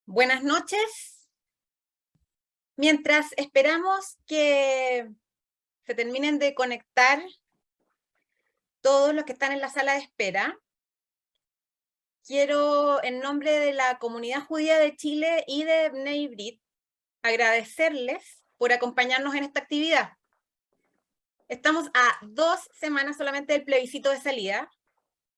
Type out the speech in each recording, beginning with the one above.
Buenas noches. Mientras esperamos que se terminen de conectar todos los que están en la sala de espera, quiero, en nombre de la comunidad judía de Chile y de Bnei Brit, agradecerles por acompañarnos en esta actividad. Estamos a 2 semanas solamente del plebiscito de salida,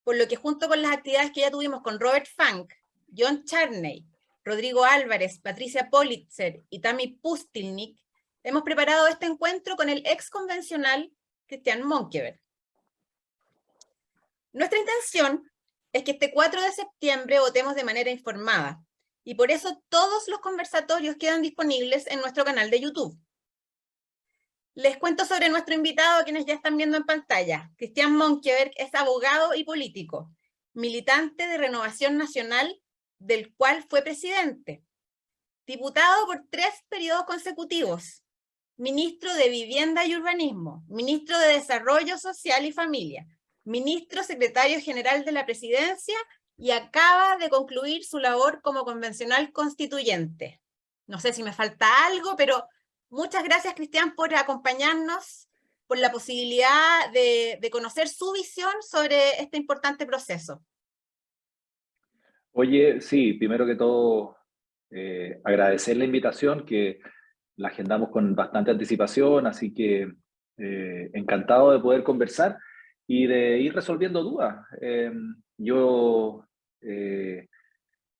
por lo que junto con las actividades que ya tuvimos con Robert Funk, John Charney, Rodrigo Álvarez, Patricia Politzer y Tami Pustilnik, hemos preparado este encuentro con el ex convencional Christian Monkever. Nuestra intención es que este 4 de septiembre votemos de manera informada, y por eso todos los conversatorios quedan disponibles en nuestro canal de YouTube. Les cuento sobre nuestro invitado a quienes ya están viendo en pantalla. Christian Monkever es abogado y político, militante de Renovación Nacional, del cual fue presidente, diputado por 3 periodos consecutivos, ministro de Vivienda y Urbanismo, ministro de Desarrollo Social y Familia, ministro secretario general de la Presidencia y acaba de concluir su labor como convencional constituyente. No sé si me falta algo, pero muchas gracias, Christian, por acompañarnos, por la posibilidad de conocer su visión sobre este importante proceso. Oye, sí, primero que todo, agradecer la invitación, que la agendamos con bastante anticipación, así que encantado de poder conversar y de ir resolviendo dudas. Yo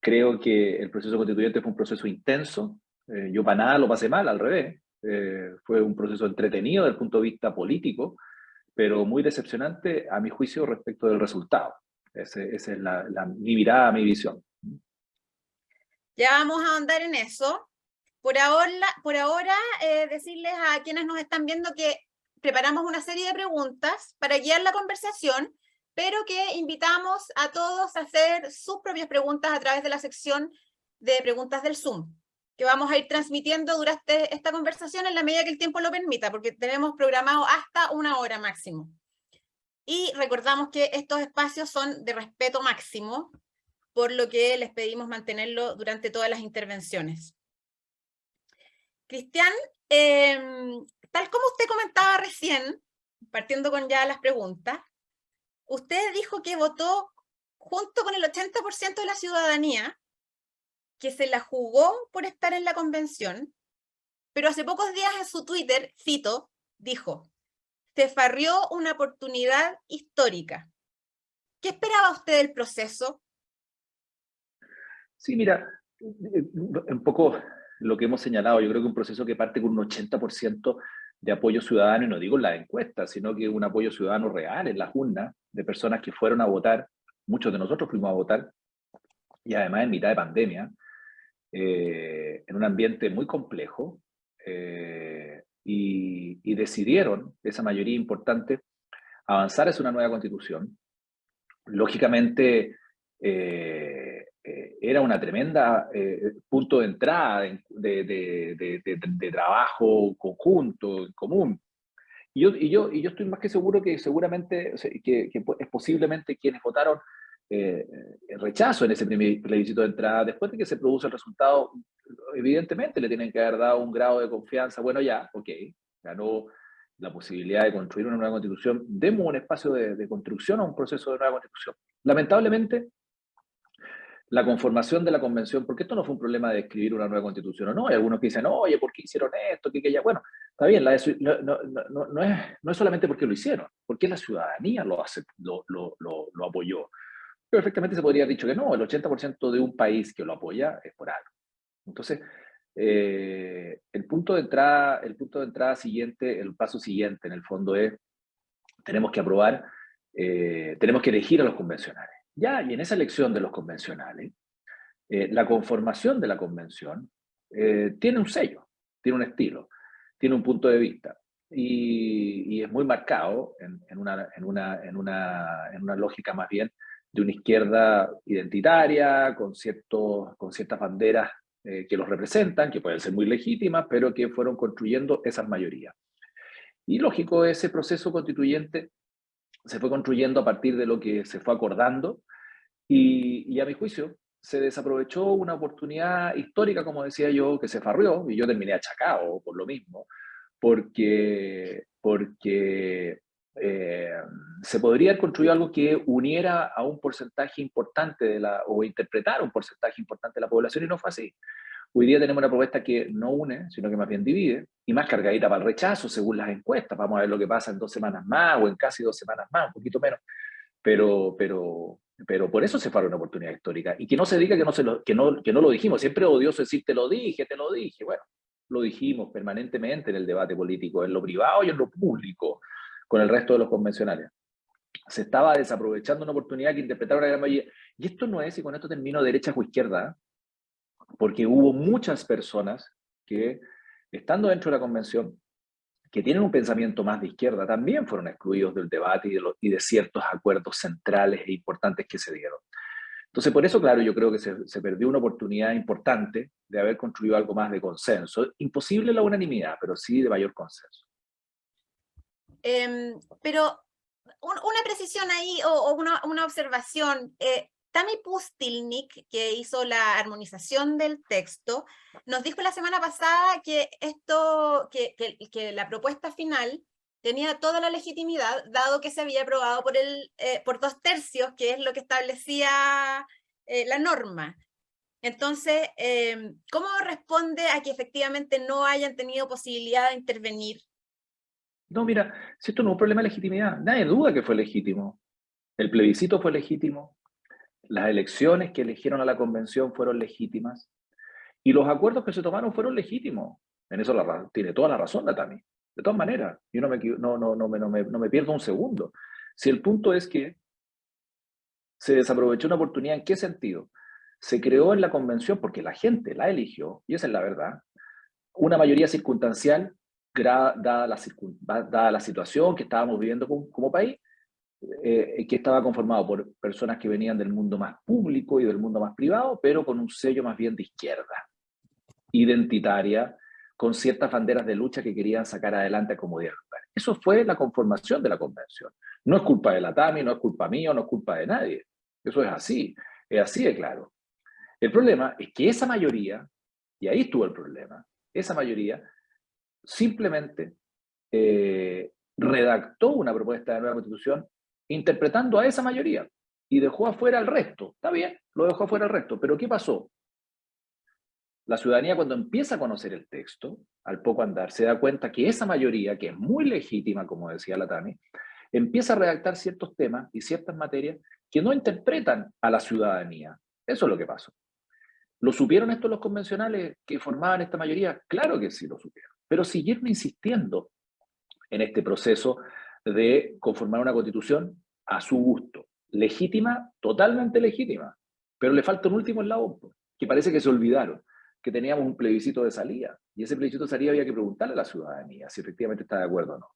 creo que el proceso constituyente fue un proceso intenso. Yo para nada lo pasé mal, al revés. Fue un proceso entretenido desde el punto de vista político, pero muy decepcionante a mi juicio respecto del resultado. Esa es mi mirada, mi visión. Ya vamos a ahondar en eso. Por ahora decirles a quienes nos están viendo que preparamos una serie de preguntas para guiar la conversación, pero que invitamos a todos a hacer sus propias preguntas a través de la sección de preguntas del Zoom, que vamos a ir transmitiendo durante esta conversación en la medida que el tiempo lo permita, porque tenemos programado hasta 1 hora máximo. Y recordamos que estos espacios son de respeto máximo, por lo que les pedimos mantenerlo durante todas las intervenciones. Christian, tal como usted comentaba recién, partiendo con ya las preguntas, usted dijo que votó junto con el 80% de la ciudadanía, que se la jugó por estar en la convención, pero hace pocos días en su Twitter, cito, dijo, se farrió una oportunidad histórica. ¿Qué esperaba usted del proceso? Sí, mira, un poco lo que hemos señalado, yo creo que un proceso que parte con un 80% de apoyo ciudadano, y no digo en la encuesta, sino que un apoyo ciudadano real en las urnas, de personas que fueron a votar, muchos de nosotros fuimos a votar, y además en mitad de pandemia, en un ambiente muy complejo, y decidieron, esa mayoría importante, avanzar hacia una nueva constitución. Lógicamente, era una tremenda punto de entrada de trabajo conjunto, en común. Y yo estoy más que seguro que seguramente que es posiblemente quienes votaron rechazo en ese primer plebiscito de entrada, después de que se produce el resultado, evidentemente le tienen que haber dado un grado de confianza. Bueno, ya, ok, ganó la posibilidad de construir una nueva constitución, demos un espacio de construcción a un proceso de nueva constitución. Lamentablemente, la conformación de la convención, porque esto no fue un problema de escribir una nueva constitución o no, hay algunos que dicen, oye, ¿por qué hicieron esto? ¿Qué ya? Bueno, está bien, no es solamente porque lo hicieron, porque la ciudadanía lo apoyó. Perfectamente se podría haber dicho que no, el 80% de un país que lo apoya es por algo. Entonces, el punto de entrada siguiente, el paso siguiente en el fondo es, tenemos que aprobar, tenemos que elegir a los convencionales. Ya, y en esa elección de los convencionales, la conformación de la convención tiene un sello, tiene un estilo, tiene un punto de vista. Y es muy marcado en una lógica más bien de una izquierda identitaria, con ciertas banderas que los representan, que pueden ser muy legítimas, pero que fueron construyendo esas mayorías. Y lógico, ese proceso constituyente se fue construyendo a partir de lo que se fue acordando, y a mi juicio, se desaprovechó una oportunidad histórica, como decía yo, que se farrió, y yo terminé achacado por lo mismo, porque eh, se podría haber construido algo que uniera a un porcentaje importante o interpretara un porcentaje importante de la población, y no fue así. Hoy día tenemos una propuesta que no une, sino que más bien divide, y más cargadita para el rechazo, según las encuestas. Vamos a ver lo que pasa en 2 semanas más, o en casi 2 semanas más, un poquito menos. Pero por eso se fue una oportunidad histórica. Y que no se diga que no lo dijimos. Siempre es odioso decir, te lo dije, te lo dije. Bueno, lo dijimos permanentemente en el debate político, en lo privado y en lo público, con el resto de los convencionales. Se estaba desaprovechando una oportunidad que interpretaron la gran mayoría. Y esto no es, y con esto termino, derecha o izquierda, porque hubo muchas personas que, estando dentro de la convención, que tienen un pensamiento más de izquierda, también fueron excluidos del debate y de ciertos acuerdos centrales e importantes que se dieron. Entonces, por eso, claro, yo creo que se perdió una oportunidad importante de haber construido algo más de consenso. Imposible la unanimidad, pero sí de mayor consenso. Pero una precisión ahí o una observación. Tammy Pustilnik, que hizo la armonización del texto, nos dijo la semana pasada que que la propuesta final tenía toda la legitimidad, dado que se había aprobado por 2/3, que es lo que establecía la norma. Entonces, ¿cómo responde a que efectivamente no hayan tenido posibilidad de intervenir? No, mira, si esto no es un problema de legitimidad, nadie duda que fue legítimo. El plebiscito fue legítimo, las elecciones que eligieron a la convención fueron legítimas, y los acuerdos que se tomaron fueron legítimos. En eso tiene toda la razón la Tami. De todas maneras, yo no me pierdo un segundo. Si el punto es que se desaprovechó una oportunidad, ¿en qué sentido? Se creó en la convención, porque la gente la eligió, y esa es la verdad, una mayoría circunstancial, dada la situación que estábamos viviendo como país, que estaba conformado por personas que venían del mundo más público y del mundo más privado, pero con un sello más bien de izquierda, identitaria, con ciertas banderas de lucha que querían sacar adelante a como dieran lugar. Eso fue la conformación de la convención. No es culpa de la Tami, no es culpa mía, no es culpa de nadie. Eso es así de claro. El problema es que esa mayoría, y ahí estuvo el problema, esa mayoría simplemente redactó una propuesta de nueva constitución interpretando a esa mayoría y dejó afuera al resto. Está bien, lo dejó afuera al resto, pero ¿qué pasó? La ciudadanía, cuando empieza a conocer el texto, al poco andar, se da cuenta que esa mayoría, que es muy legítima, como decía la Tami, empieza a redactar ciertos temas y ciertas materias que no interpretan a la ciudadanía. Eso es lo que pasó. ¿Lo supieron esto los convencionales que formaban esta mayoría? Claro que sí lo supieron, pero siguieron insistiendo en este proceso de conformar una constitución a su gusto. Legítima, totalmente legítima, pero le falta un último eslabón, que parece que se olvidaron, que teníamos un plebiscito de salida, y ese plebiscito de salida había que preguntarle a la ciudadanía si efectivamente está de acuerdo o no.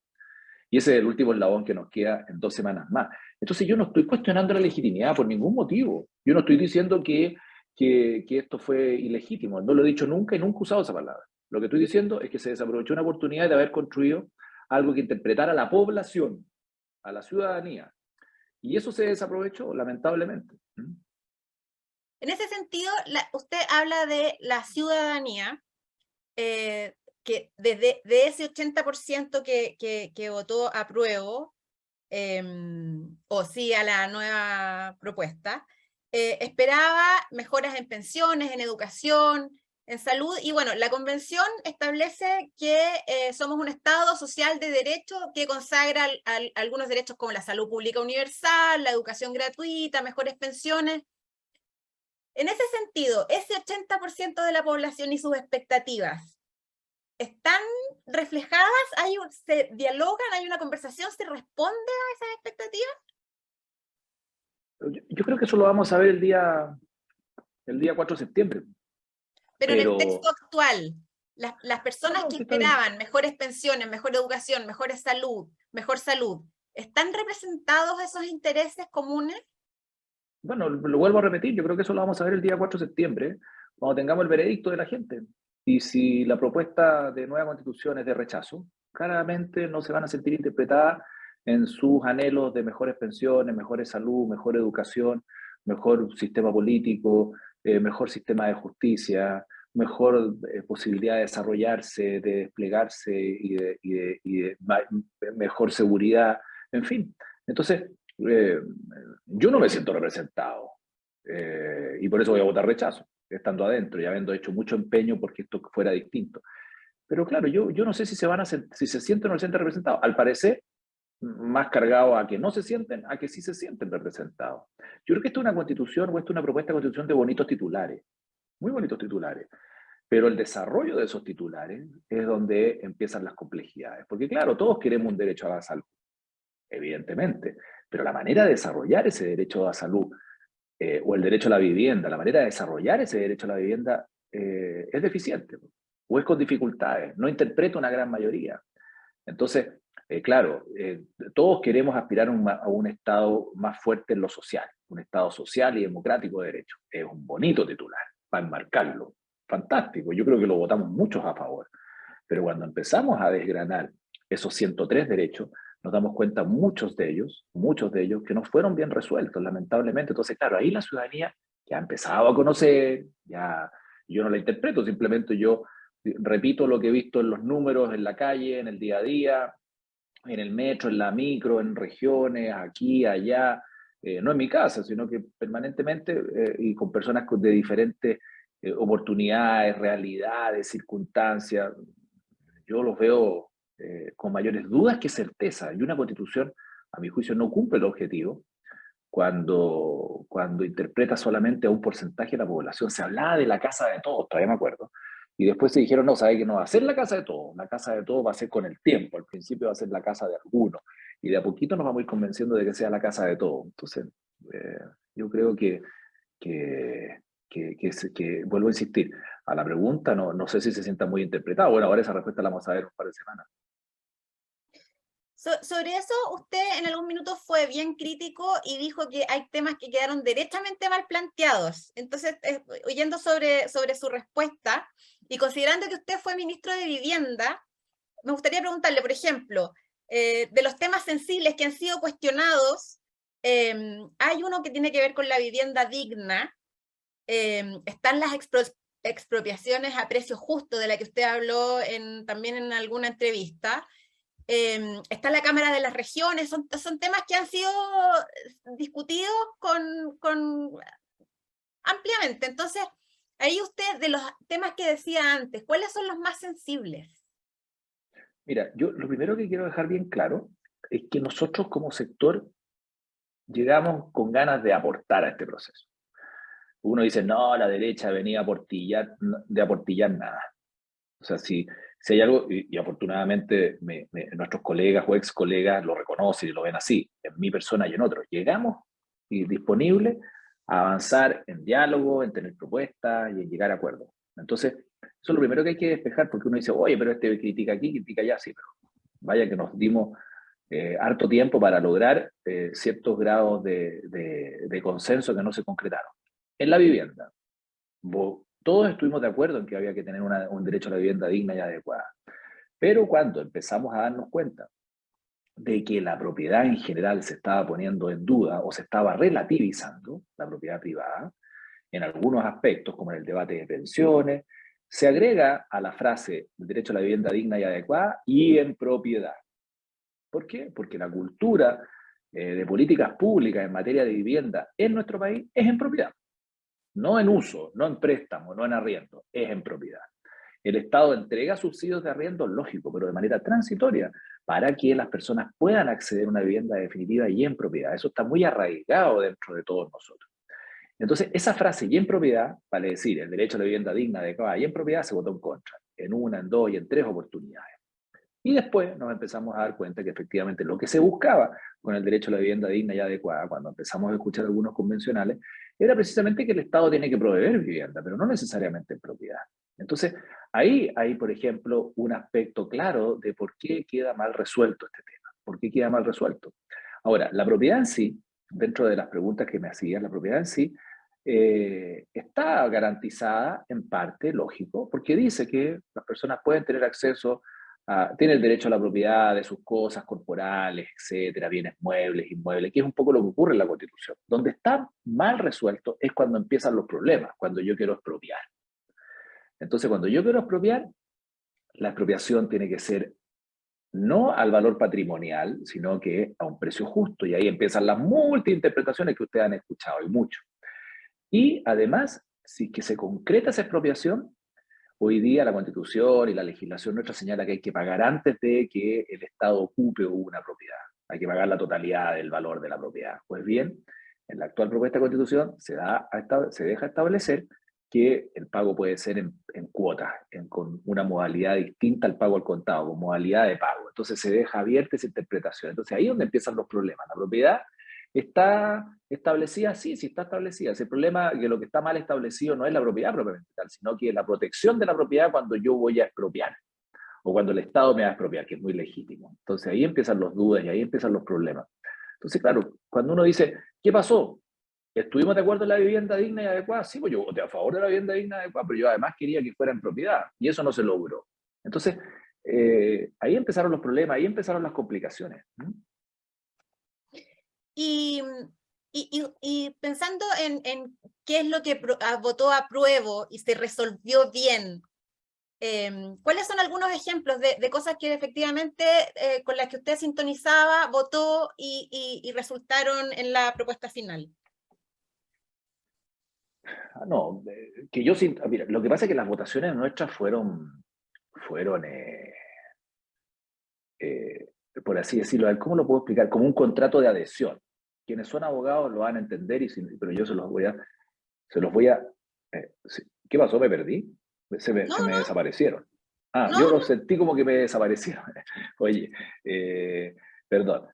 Y ese es el último eslabón que nos queda en 2 semanas más. Entonces yo no estoy cuestionando la legitimidad por ningún motivo. Yo no estoy diciendo que esto fue ilegítimo. No lo he dicho nunca y nunca he usado esa palabra. Lo que estoy diciendo es que se desaprovechó una oportunidad de haber construido algo que interpretara a la población, a la ciudadanía. Y eso se desaprovechó, lamentablemente. En ese sentido, usted habla de la ciudadanía, que de ese 80% que votó apruebo, o sí a la nueva propuesta, esperaba mejoras en pensiones, en educación, en salud, y bueno, la convención establece que somos un Estado social de derecho que consagra algunos derechos como la salud pública universal, la educación gratuita, mejores pensiones. En ese sentido, ese 80% de la población y sus expectativas, ¿están reflejadas? ¿Se dialogan? ¿Hay una conversación? ¿Se responde a esas expectativas? Yo creo que eso lo vamos a ver el día 4 de septiembre. Pero en el texto Pero, actual, las personas no, que sí está bien. esperaban mejores pensiones, mejor educación, mejor salud, ¿están representados esos intereses comunes? Bueno, lo vuelvo a repetir, yo creo que eso lo vamos a ver el día 4 de septiembre, cuando tengamos el veredicto de la gente. Y si la propuesta de nueva constitución es de rechazo, claramente no se van a sentir interpretadas en sus anhelos de mejores pensiones, mejores salud, mejor educación, mejor sistema político, mejor sistema de justicia, mejor posibilidad de desarrollarse, de desplegarse mejor seguridad, en fin. Entonces, yo no me siento representado y por eso voy a votar rechazo, estando adentro y habiendo hecho mucho empeño porque esto fuera distinto. Pero claro, yo no sé si si se sienten o no se sienten representados. Al parecer, más cargado a que no se sienten, a que sí se sienten representados. Yo creo que esto es una constitución o esto es una propuesta de constitución de bonitos titulares, muy bonitos titulares, pero el desarrollo de esos titulares es donde empiezan las complejidades. Porque claro, todos queremos un derecho a la salud, evidentemente, pero la manera de desarrollar ese derecho a la salud o el derecho a la vivienda, la manera de desarrollar ese derecho a la vivienda es deficiente o es con dificultades, no interpreta una gran mayoría. Entonces, claro, todos queremos aspirar a un Estado más fuerte en lo social, un Estado social y democrático de derecho. Es un bonito titular, para enmarcarlo. Fantástico, yo creo que lo votamos muchos a favor. Pero cuando empezamos a desgranar esos 103 derechos, nos damos cuenta muchos de ellos, que no fueron bien resueltos, lamentablemente. Entonces, claro, ahí la ciudadanía ya ha empezado a conocer, ya yo no la interpreto, simplemente yo repito lo que he visto en los números, en la calle, en el día a día, en el metro, en la micro, en regiones, aquí, allá, no en mi casa, sino que permanentemente y con personas de diferentes oportunidades, realidades, circunstancias. Yo los veo con mayores dudas que certeza. Y una constitución, a mi juicio, no cumple el objetivo cuando interpreta solamente a un porcentaje de la población. Se hablaba de la casa de todos, todavía me acuerdo. Y después se dijeron, no, ¿sabe que no va a ser la casa de todos? La casa de todos va a ser con el tiempo. Al principio va a ser la casa de algunos. Y de a poquito nos vamos a ir convenciendo de que sea la casa de todos. Entonces, eh, yo creo vuelvo a insistir, a la pregunta no sé si se sienta muy interpretado. Bueno, ahora esa respuesta la vamos a ver un par de semanas. Sobre eso, usted en algún minuto fue bien crítico y dijo que hay temas que quedaron derechamente mal planteados. Entonces, oyendo sobre su respuesta y considerando que usted fue ministro de Vivienda, me gustaría preguntarle, por ejemplo, de los temas sensibles que han sido cuestionados, hay uno que tiene que ver con la vivienda digna, están las expropiaciones a precio justo, de la que usted habló también en alguna entrevista, está la Cámara de las Regiones, son temas que han sido discutidos ampliamente. Entonces, ahí usted, de los temas que decía antes, ¿cuáles son los más sensibles? Mira, yo lo primero que quiero dejar bien claro es que nosotros como sector llegamos con ganas de aportar a este proceso. Uno dice, no, la derecha venía a aportillar, de aportillar nada. O sea, si hay algo, y afortunadamente nuestros colegas o ex colegas lo reconocen y lo ven así, en mi persona y en otros, llegamos y disponibles a avanzar en diálogo, en tener propuestas y en llegar a acuerdos. Entonces, eso es lo primero que hay que despejar, porque uno dice, oye, pero este critica aquí, critica allá, sí, pero vaya que nos dimos harto tiempo para lograr ciertos grados de consenso que no se concretaron. En la vivienda, todos estuvimos de acuerdo en que había que tener un derecho a la vivienda digna y adecuada. Pero cuando empezamos a darnos cuenta de que la propiedad en general se estaba poniendo en duda o se estaba relativizando, la propiedad privada, en algunos aspectos, como en el debate de pensiones, se agrega a la frase el derecho a la vivienda digna y adecuada y en propiedad. ¿Por qué? Porque la cultura de políticas públicas en materia de vivienda en nuestro país es en propiedad. No en uso, no en préstamo, no en arriendo, es en propiedad. El Estado entrega subsidios de arriendo, lógico, pero de manera transitoria, para que las personas puedan acceder a una vivienda definitiva y en propiedad. Eso está muy arraigado dentro de todos nosotros. Entonces, esa frase y en propiedad, vale decir, el derecho a la vivienda digna, adecuada y en propiedad, se votó en contra, en una, en dos y en tres oportunidades. Y después nos empezamos a dar cuenta que efectivamente lo que se buscaba con el derecho a la vivienda digna y adecuada, cuando empezamos a escuchar algunos convencionales, era precisamente que el Estado tiene que proveer vivienda, pero no necesariamente en propiedad. Entonces, ahí hay, por ejemplo, un aspecto claro de por qué queda mal resuelto este tema. ¿Por qué queda mal resuelto? Ahora, la propiedad en sí, dentro de las preguntas que me hacías, la propiedad en sí está garantizada en parte, lógico, porque dice que las personas pueden tener acceso tiene el derecho a la propiedad de sus cosas corporales, etcétera, bienes muebles, inmuebles, que es un poco lo que ocurre en la Constitución. Donde está mal resuelto es cuando empiezan los problemas, cuando yo quiero expropiar. Entonces, cuando yo quiero expropiar, la expropiación tiene que ser no al valor patrimonial, sino que a un precio justo, y ahí empiezan las multiinterpretaciones que ustedes han escuchado, y mucho. Y además, si que se concreta esa expropiación, hoy día la Constitución y la legislación nuestra señala que hay que pagar antes de que el Estado ocupe una propiedad. Hay que pagar la totalidad del valor de la propiedad. Pues bien, en la actual propuesta de Constitución se deja establecer que el pago puede ser en cuotas, con una modalidad distinta al pago al contado, con modalidad de pago. Entonces se deja abierta esa interpretación. Entonces ahí es donde empiezan los problemas. La propiedad está establecida, sí, sí está establecida. El problema es que lo que está mal establecido no es la propiedad propiamente tal, sino que la protección de la propiedad cuando yo voy a expropiar, o cuando el Estado me va a expropiar, que es muy legítimo. Entonces ahí empiezan los dudas y ahí empiezan los problemas. Entonces, claro, cuando uno dice, ¿qué pasó? ¿Estuvimos de acuerdo en la vivienda digna y adecuada? Sí, pues yo voté a favor de la vivienda digna y adecuada, pero yo además quería que fuera en propiedad, y eso no se logró. Entonces, ahí empezaron los problemas, ahí empezaron las complicaciones. Y pensando en qué es lo que votó apruebo y se resolvió bien, ¿cuáles son algunos ejemplos de cosas que efectivamente con las que usted sintonizaba, votó y resultaron en la propuesta final? No, que yo siento, mira, lo que pasa es que las votaciones nuestras fueron por así decirlo, ¿cómo lo puedo explicar? Como un contrato de adhesión. Quienes son abogados lo van a entender, pero yo se los voy a, sí. ¿Qué pasó? ¿Me perdí? No, Se me desaparecieron. Ah, no, yo lo no. sentí como que me desaparecieron. Oye, perdón.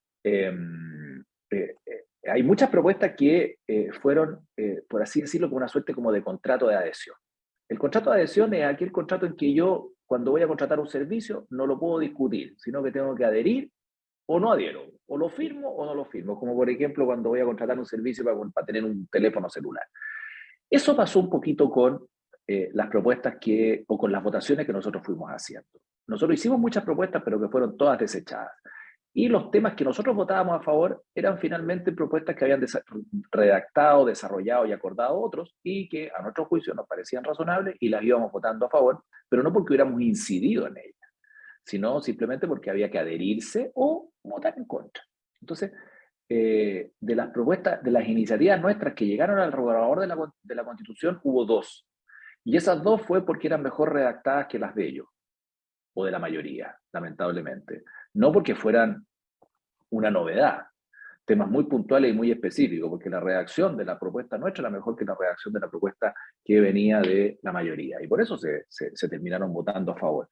Hay muchas propuestas que fueron, por así decirlo, con una suerte como de contrato de adhesión. El contrato de adhesión es aquel contrato en que yo, cuando voy a contratar un servicio, no lo puedo discutir, sino que tengo que adherir o no adhiero, o lo firmo o no lo firmo, como por ejemplo cuando voy a contratar un servicio para tener un teléfono celular. Eso pasó un poquito con las propuestas o con las votaciones que nosotros fuimos haciendo. Nosotros hicimos muchas propuestas, pero que fueron todas desechadas. Y los temas que nosotros votábamos a favor eran finalmente propuestas que habían redactado, desarrollado y acordado otros, y que a nuestro juicio nos parecían razonables y las íbamos votando a favor, pero no porque hubiéramos incidido en ellas, sino simplemente porque había que adherirse o votar en contra. Entonces, de las propuestas, de las iniciativas nuestras que llegaron al borrador de la Constitución, hubo dos. Y esas dos fue porque eran mejor redactadas que las de ellos, o de la mayoría, lamentablemente. No porque fueran una novedad, temas muy puntuales y muy específicos, porque la redacción de la propuesta nuestra era mejor que la redacción de la propuesta que venía de la mayoría. Y por eso se terminaron votando a favor.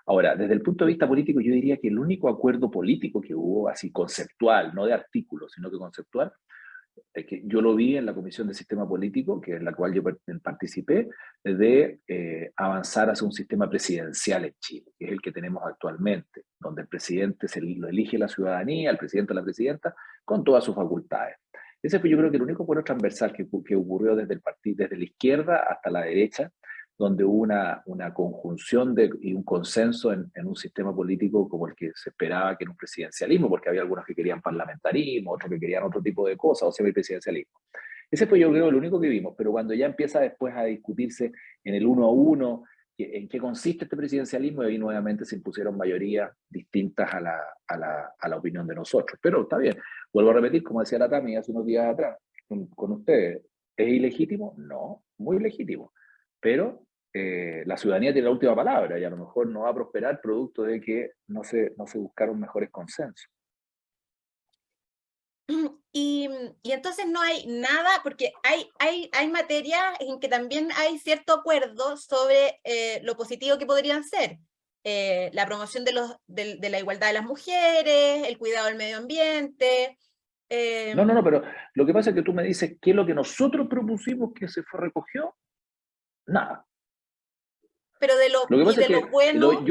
Ahora, desde el punto de vista político, yo diría que el único acuerdo político que hubo, así conceptual, no de artículos, sino que conceptual, es que yo lo vi en la Comisión de Sistema Político, que es la cual yo participé, de avanzar hacia un sistema presidencial en Chile, que es el que tenemos actualmente, donde el presidente lo elige la ciudadanía, el presidente o la presidenta, con todas sus facultades. Ese fue yo creo que el único acuerdo transversal que ocurrió desde desde la izquierda hasta la derecha, donde hubo una conjunción y un consenso en un sistema político como el que se esperaba que en un presidencialismo, porque había algunos que querían parlamentarismo, otros que querían otro tipo de cosas, o semipresidencialismo. Ese fue yo creo el único que vimos, pero cuando ya empieza después a discutirse en el uno a uno, en qué consiste este presidencialismo, y ahí nuevamente se impusieron mayorías distintas a la opinión de nosotros. Pero está bien, vuelvo a repetir, como decía la Tami hace unos días atrás con ustedes, ¿es ilegítimo? No, muy legítimo. Pero la ciudadanía tiene la última palabra y a lo mejor no va a prosperar producto de que no se buscaron mejores consensos. Y entonces no hay nada, porque hay materias en que también hay cierto acuerdo sobre lo positivo que podrían ser. La promoción de la igualdad de las mujeres, el cuidado del medio ambiente. No, pero lo que pasa es que tú me dices qué es lo que nosotros propusimos que se recogió. Nada. Pero Lo que pasa es de lo que bueno.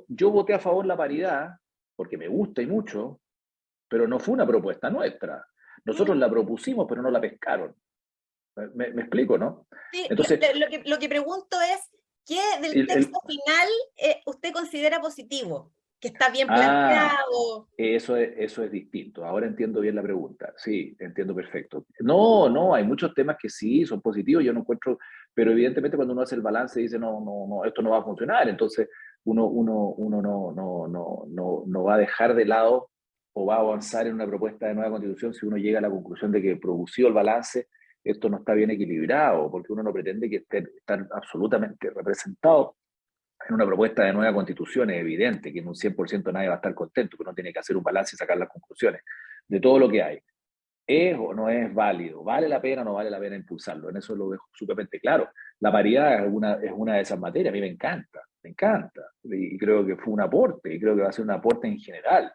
yo voté a favor la paridad porque me gusta y mucho, pero no fue una propuesta nuestra. Nosotros la propusimos, pero no la pescaron. ¿Me explico, no? Sí, Entonces, lo que pregunto es, ¿qué del texto final usted considera positivo? que está bien Ah, planteado. eso es distinto. Ahora entiendo bien la pregunta. Sí, entiendo perfecto. No, hay muchos temas que sí son positivos, yo no encuentro, pero evidentemente cuando uno hace el balance dice, no, esto no va a funcionar, entonces uno no va a dejar de lado o va a avanzar en una propuesta de nueva constitución si uno llega a la conclusión de que producido el balance, esto no está bien equilibrado, porque uno no pretende que estar absolutamente representado en una propuesta de nueva constitución. Es evidente que en un 100% nadie va a estar contento, que uno tiene que hacer un balance y sacar las conclusiones de todo lo que hay. ¿Es o no es válido? ¿Vale la pena o no vale la pena impulsarlo? En eso lo dejo súpermente claro. La paridad es una de esas materias, a mí me encanta. Y creo que fue un aporte, y creo que va a ser un aporte en general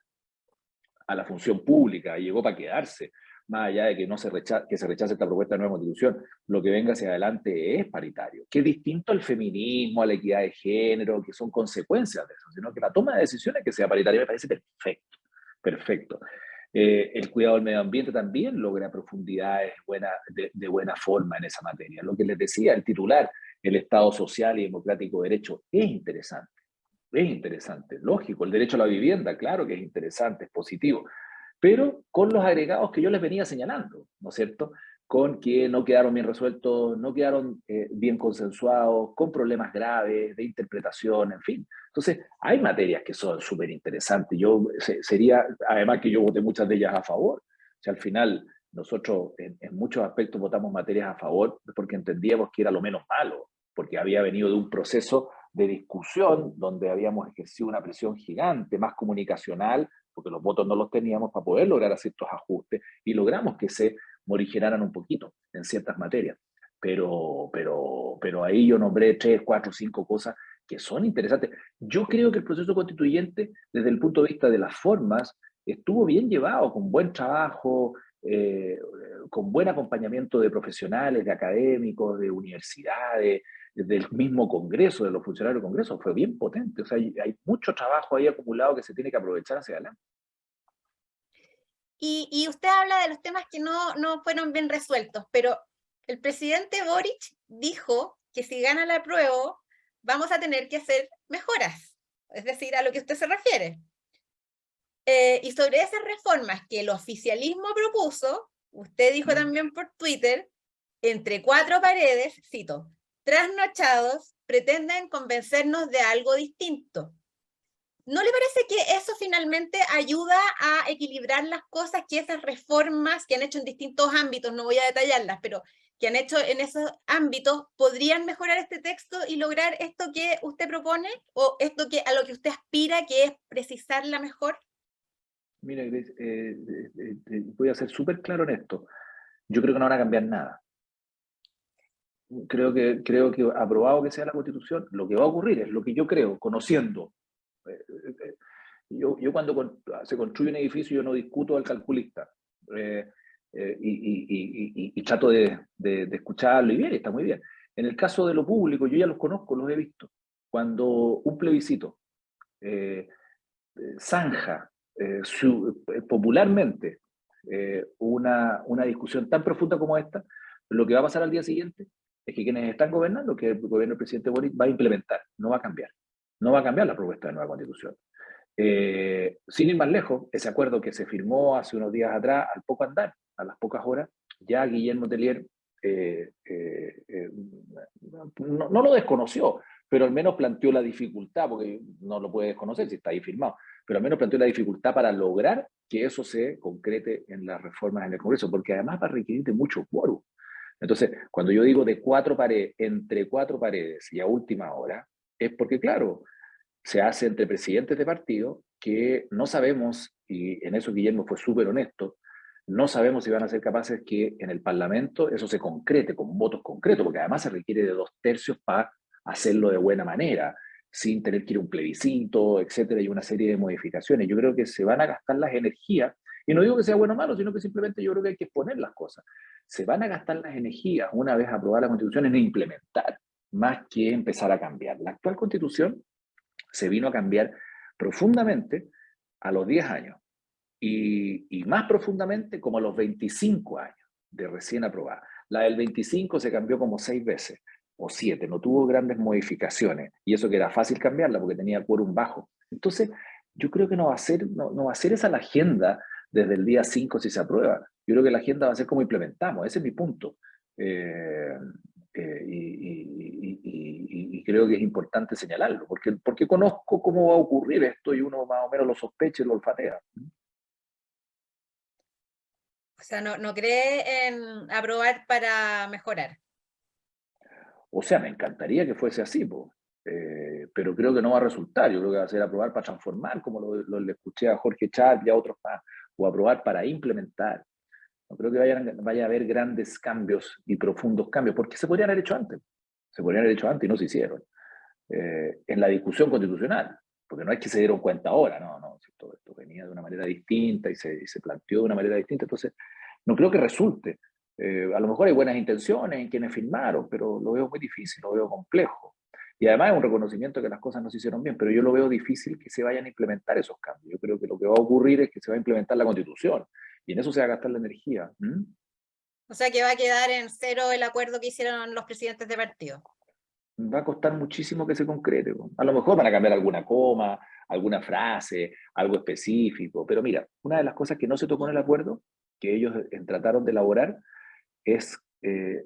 a la función pública, llegó para quedarse, más allá de que que se rechace esta propuesta de nueva constitución, lo que venga hacia adelante es paritario, que es distinto al feminismo, a la equidad de género, que son consecuencias de eso, sino que la toma de decisiones que sea paritaria me parece perfecto, perfecto. El cuidado del medio ambiente también logra profundidades de buena forma en esa materia. Lo que les decía, el titular, el Estado social y democrático de derecho, es interesante, lógico. El derecho a la vivienda, claro que es interesante, es positivo, pero con los agregados que yo les venía señalando, ¿no es cierto? Con que no quedaron bien resueltos, no quedaron bien consensuados, con problemas graves de interpretación, en fin. Entonces, hay materias que son súper interesantes. Sería, además que yo voté muchas de ellas a favor. O sea, al final, nosotros en muchos aspectos votamos materias a favor porque entendíamos que era lo menos malo, porque había venido de un proceso de discusión donde habíamos ejercido una presión gigante, más comunicacional, porque los votos no los teníamos para poder lograr ciertos ajustes y logramos que se morigeraran un poquito en ciertas materias. Pero ahí yo nombré 3, 4, 5 cosas que son interesantes. Yo creo que el proceso constituyente, desde el punto de vista de las formas, estuvo bien llevado, con buen trabajo, con buen acompañamiento de profesionales, de académicos, de universidades, del mismo Congreso, de los funcionarios del Congreso, fue bien potente. O sea, hay mucho trabajo ahí acumulado que se tiene que aprovechar hacia adelante. Y usted habla de los temas que no fueron bien resueltos, pero el presidente Boric dijo que si gana la prueba vamos a tener que hacer mejoras, es decir, a lo que usted se refiere. Y sobre esas reformas que el oficialismo propuso, usted dijo también por Twitter, entre cuatro paredes, cito, trasnochados pretenden convencernos de algo distinto. ¿No le parece que eso finalmente ayuda a equilibrar las cosas, que esas reformas que han hecho en distintos ámbitos, no voy a detallarlas, pero que han hecho en esos ámbitos, podrían mejorar este texto y lograr esto que usted propone, o esto que a lo que usted aspira, que es precisarla mejor? Mira, Grace, voy a ser súper claro en esto. Yo creo que no van a cambiar nada. Creo que aprobado que sea la Constitución, lo que va a ocurrir es lo que yo creo, conociendo. eh, eh, yo cuando se construye un edificio, yo no discuto al calculista. eh, y trato de escucharlo y bien, está muy bien. En el caso de lo público, yo ya los conozco, los he visto. Cuando un plebiscito zanja popularmente una discusión tan profunda como esta, lo que va a pasar al día siguiente es que quienes están gobernando, que el gobierno del presidente Boric, va a implementar, no va a cambiar. No va a cambiar la propuesta de nueva constitución. Sin ir más lejos, ese acuerdo que se firmó hace unos días atrás, al poco andar, a las pocas horas, ya Guillermo Tellier no lo desconoció, pero al menos planteó la dificultad, porque no lo puede desconocer si está ahí firmado, pero al menos planteó la dificultad para lograr que eso se concrete en las reformas en el Congreso, porque además va a requerir de mucho quórum. Entonces, cuando yo digo de cuatro paredes, entre cuatro paredes y a última hora, es porque, claro, se hace entre presidentes de partido que no sabemos, y en eso Guillermo fue súper honesto, no sabemos si van a ser capaces que en el Parlamento eso se concrete con votos concretos, porque además se requiere de 2/3 para hacerlo de buena manera, sin tener que ir a un plebiscito, etcétera, y una serie de modificaciones. Yo creo que se van a gastar las energías, y no digo que sea bueno o malo, sino que simplemente yo creo que hay que exponer las cosas. Se van a gastar las energías, una vez aprobada la Constitución, en implementar, más que empezar a cambiar. La actual Constitución se vino a cambiar profundamente a los 10 años y más profundamente como a los 25 años de recién aprobada. La del 25 se cambió como 6 veces o 7, no tuvo grandes modificaciones y eso que era fácil cambiarla porque tenía quórum bajo. Entonces, yo creo que no va a ser esa la agenda desde el día 5 si se aprueba. Yo creo que la agenda va a ser cómo implementamos, ese es mi punto. Eh, y creo que es importante señalarlo, porque conozco cómo va a ocurrir esto y uno más o menos lo sospecha y lo olfatea. O sea, no cree en aprobar para mejorar. O sea, me encantaría que fuese así, po. Pero creo que no va a resultar. Yo creo que va a ser aprobar para transformar, como le escuché a Jorge Chávez y a otros más, o aprobar para implementar. No creo que vaya a haber grandes cambios y profundos cambios, porque se podrían haber hecho antes. Se podrían haber hecho antes y no se hicieron. En la discusión constitucional, porque no es que se dieron cuenta ahora, no, esto venía de una manera distinta y se planteó de una manera distinta, entonces no creo que resulte. A lo mejor hay buenas intenciones en quienes firmaron, pero lo veo muy difícil, lo veo complejo. Y además es un reconocimiento de que las cosas no se hicieron bien, pero yo lo veo difícil que se vayan a implementar esos cambios. Yo creo que lo que va a ocurrir es que se va a implementar la Constitución, y en eso se va a gastar la energía. O sea que va a quedar en cero el acuerdo que hicieron los presidentes de partido. Va a costar muchísimo que se concrete. A lo mejor van a cambiar alguna coma, alguna frase, algo específico, pero mira, una de las cosas que no se tocó en el acuerdo, que ellos trataron de elaborar, es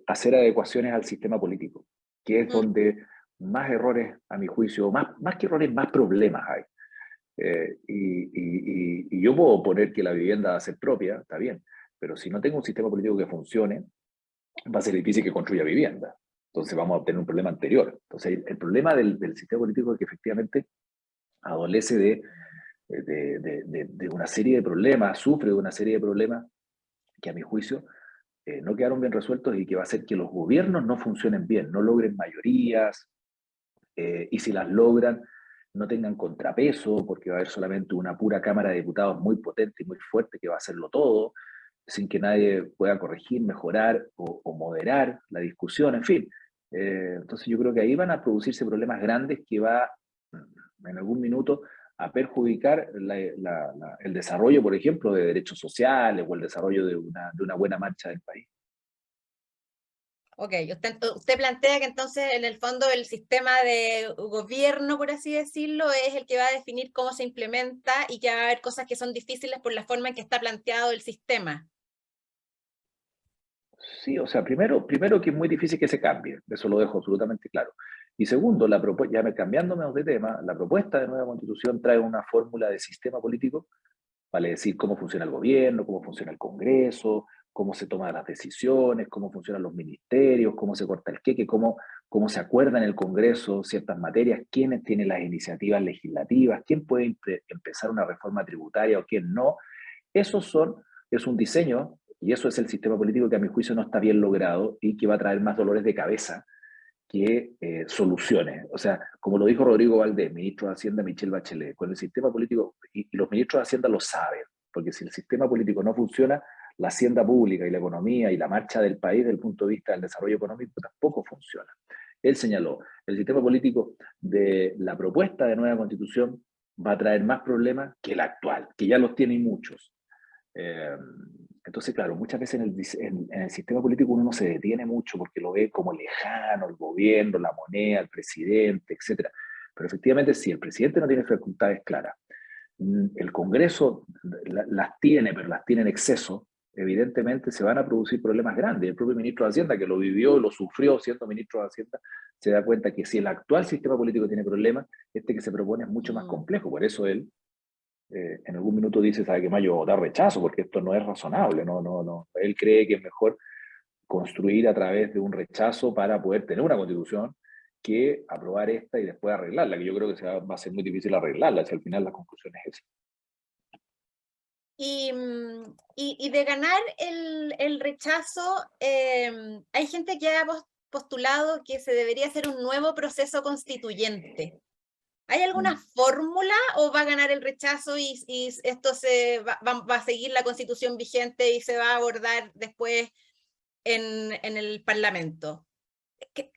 hacer adecuaciones al sistema político, que es donde más errores, a mi juicio, más que errores, más problemas hay. Y yo puedo poner que la vivienda va a ser propia, está bien, pero si no tengo un sistema político que funcione, va a ser difícil que construya vivienda. Entonces vamos a obtener un problema anterior. Entonces el problema del sistema político es que efectivamente adolece de una serie de problemas, sufre de una serie de problemas que a mi juicio no quedaron bien resueltos y que va a hacer que los gobiernos no funcionen bien, no logren mayorías, y si las logran, no tengan contrapeso, porque va a haber solamente una pura Cámara de Diputados muy potente y muy fuerte que va a hacerlo todo, sin que nadie pueda corregir, mejorar o moderar la discusión, en fin. Entonces yo creo que ahí van a producirse problemas grandes que va en algún minuto a perjudicar el desarrollo, por ejemplo, de derechos sociales o el desarrollo de una buena marcha del país. Ok, usted plantea que entonces en el fondo el sistema de gobierno, por así decirlo, es el que va a definir cómo se implementa y que va a haber cosas que son difíciles por la forma en que está planteado el sistema. Sí, o sea, primero que es muy difícil que se cambie, eso lo dejo absolutamente claro. Y segundo, ya cambiándonos de tema, la propuesta de nueva constitución trae una fórmula de sistema político, vale decir cómo funciona el gobierno, cómo funciona el Congreso, cómo se toman las decisiones, cómo funcionan los ministerios, cómo se corta el queque, cómo se acuerda en el Congreso ciertas materias, quiénes tienen las iniciativas legislativas, quién puede empezar una reforma tributaria o quién no. Es un diseño, y eso es el sistema político que a mi juicio no está bien logrado y que va a traer más dolores de cabeza que soluciones. O sea, como lo dijo Rodrigo Valdés, ministro de Hacienda Michelle Bachelet, con el sistema político, y los ministros de Hacienda lo saben, porque si el sistema político no funciona, la hacienda pública y la economía y la marcha del país desde el punto de vista del desarrollo económico tampoco funciona. Él señaló, el sistema político de la propuesta de nueva constitución va a traer más problemas que el actual, que ya los tiene muchos. Eh, entonces, claro, muchas veces en el sistema político uno no se detiene mucho porque lo ve como lejano, el gobierno, la moneda, el presidente, etcétera. Pero efectivamente, si el presidente no tiene facultades claras, el Congreso las tiene, pero las tiene en exceso, evidentemente se van a producir problemas grandes. El propio ministro de Hacienda, que lo vivió, lo sufrió siendo ministro de Hacienda, se da cuenta que si el actual sistema político tiene problemas, este que se propone es mucho más complejo. Por eso él en algún minuto dice, ¿sabe qué más? Yo voy a votar rechazo porque esto no es razonable, no. Él cree que es mejor construir a través de un rechazo para poder tener una constitución que aprobar esta y después arreglarla, que yo creo que va a ser muy difícil arreglarla, si al final la conclusión es esa. Y de ganar el rechazo, hay gente que ha postulado que se debería hacer un nuevo proceso constituyente. ¿Hay alguna fórmula o va a ganar el rechazo y esto va a seguir la constitución vigente y se va a abordar después en el Parlamento? ¿Qué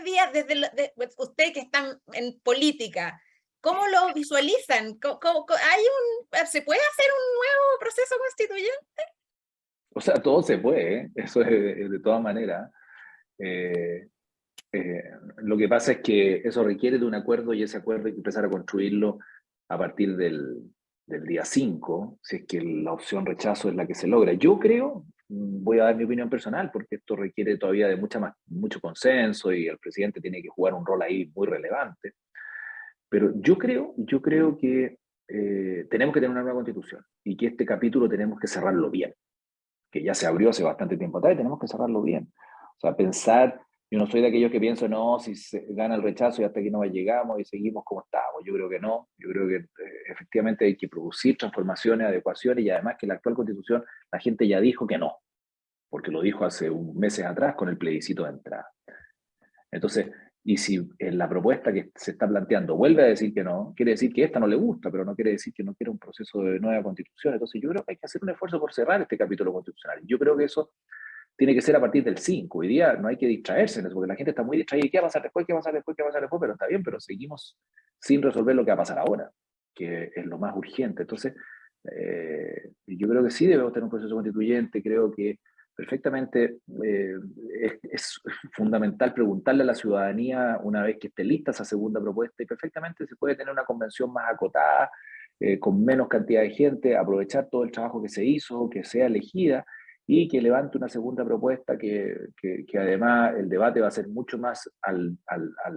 vías usted que está en política, cómo lo visualizan? ¿Se puede hacer un nuevo proceso constituyente? O sea, todo se puede, ¿eh? Eso es de todas maneras. Eh, lo que pasa es que eso requiere de un acuerdo y ese acuerdo hay que empezar a construirlo a partir del día 5, si es que la opción rechazo es la que se logra. Yo creo, voy a dar mi opinión personal, porque esto requiere todavía de mucho consenso y el presidente tiene que jugar un rol ahí muy relevante, pero yo creo que tenemos que tener una nueva constitución y que este capítulo tenemos que cerrarlo bien, que ya se abrió hace bastante tiempo atrás y tenemos que cerrarlo bien. O sea, pensar, yo no soy de aquellos que pienso, no, si se gana el rechazo y hasta aquí no llegamos y seguimos como estamos. Yo creo que no, yo creo que efectivamente hay que producir transformaciones, adecuaciones y además que la actual constitución, la gente ya dijo que no, porque lo dijo hace un meses atrás con el plebiscito de entrada. Entonces, y si en la propuesta que se está planteando vuelve a decir que no, quiere decir que esta no le gusta, pero no quiere decir que no quiere un proceso de nueva constitución. Entonces yo creo que hay que hacer un esfuerzo por cerrar este capítulo constitucional. Yo creo que eso tiene que ser a partir del 5. Hoy día no hay que distraerse en eso, porque la gente está muy distraída. ¿Qué va a pasar después? ¿Qué va a pasar después? ¿Qué va a pasar después? Pero está bien, pero seguimos sin resolver lo que va a pasar ahora, que es lo más urgente. Entonces, yo creo que sí debemos tener un proceso constituyente. Creo que perfectamente es fundamental preguntarle a la ciudadanía una vez que esté lista esa segunda propuesta y perfectamente se puede tener una convención más acotada, con menos cantidad de gente, aprovechar todo el trabajo que se hizo, que sea elegida y que levante una segunda propuesta que además el debate va a ser mucho más al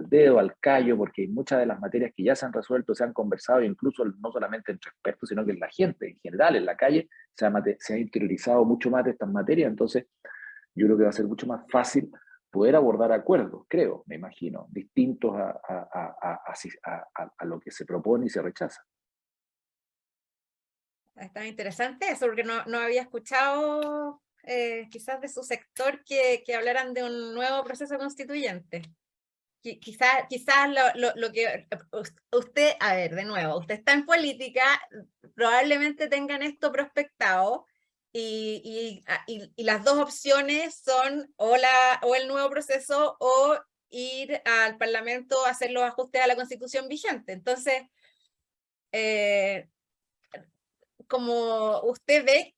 dedo, al callo, porque muchas de las materias que ya se han resuelto, se han conversado, incluso no solamente entre expertos, sino que la gente en general, en la calle, se ha interiorizado mucho más de estas materias, entonces yo creo que va a ser mucho más fácil poder abordar acuerdos, creo, me imagino, distintos a lo que se propone y se rechaza. Está interesante eso, porque no había escuchado quizás de su sector que hablaran de un nuevo proceso constituyente. Quizás lo que usted, a ver, de nuevo, usted está en política, probablemente tengan esto prospectado y las dos opciones son o el nuevo proceso o ir al Parlamento a hacer los ajustes a la Constitución vigente. Entonces, como usted ve,